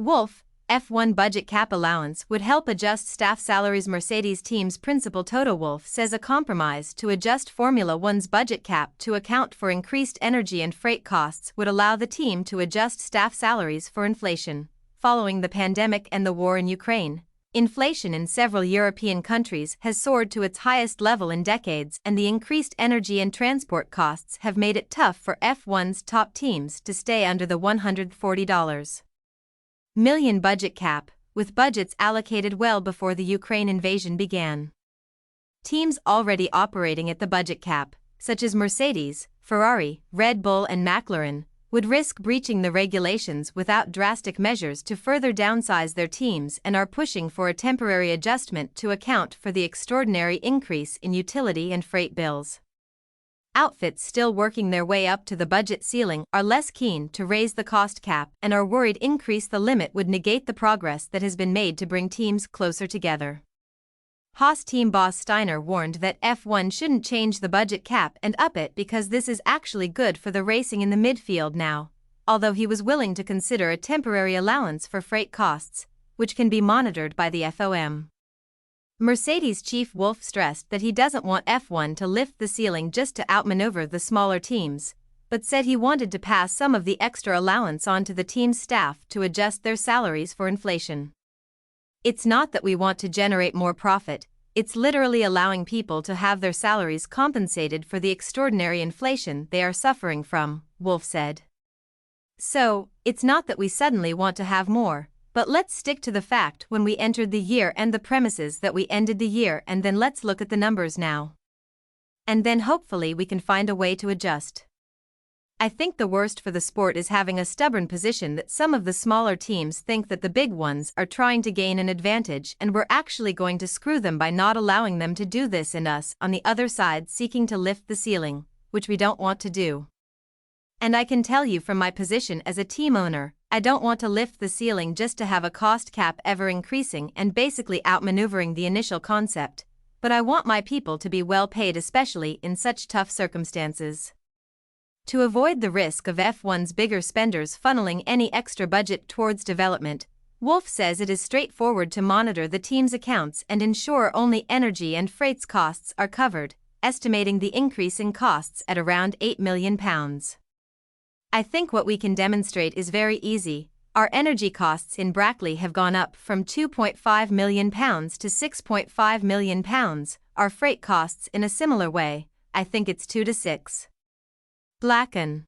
Wolff, F1 budget cap allowance would help adjust staff salaries. Mercedes team's principal Toto Wolff says a compromise to adjust Formula One's budget cap to account for increased energy and freight costs would allow the team to adjust staff salaries for inflation. Following the pandemic and the war in Ukraine, inflation in several European countries has soared to its highest level in decades, and the increased energy and transport costs have made it tough for F1's top teams to stay under the $140 million budget cap, with budgets allocated well before the Ukraine invasion began. Teams already operating at the budget cap, such as Mercedes, Ferrari, Red Bull and McLaren, would risk breaching the regulations without drastic measures to further downsize their teams and are pushing for a temporary adjustment to account for the extraordinary increase in utility and freight bills. Outfits still working their way up to the budget ceiling are less keen to raise the cost cap and are worried increase the limit would negate the progress that has been made to bring teams closer together. Haas team boss Steiner warned that F1 shouldn't change the budget cap and up it because this is actually good for the racing in the midfield now, although he was willing to consider a temporary allowance for freight costs, which can be monitored by the FOM. Mercedes chief Wolff stressed that he doesn't want F1 to lift the ceiling just to outmaneuver the smaller teams, but said he wanted to pass some of the extra allowance on to the team's staff to adjust their salaries for inflation. It's not that we want to generate more profit, it's literally allowing people to have their salaries compensated for the extraordinary inflation they are suffering from, Wolff said. So, it's not that we suddenly want to have more, but let's stick to the fact when we entered the year and the premises that we ended the year, and then let's look at the numbers now. And then hopefully we can find a way to adjust. I think the worst for the sport is having a stubborn position that some of the smaller teams think that the big ones are trying to gain an advantage and we're actually going to screw them by not allowing them to do this, and us on the other side seeking to lift the ceiling, which we don't want to do. And I can tell you from my position as a team owner, I don't want to lift the ceiling just to have a cost cap ever increasing and basically outmaneuvering the initial concept, but I want my people to be well paid, especially in such tough circumstances. To avoid the risk of F1's bigger spenders funneling any extra budget towards development, Wolff says it is straightforward to monitor the team's accounts and ensure only energy and freights costs are covered, estimating the increase in costs at around £8 million. I think what we can demonstrate is very easy. Our energy costs in Brackley have gone up from £2.5 million to £6.5 million, our freight costs in a similar way, I think it's 2 to 6. Blacken.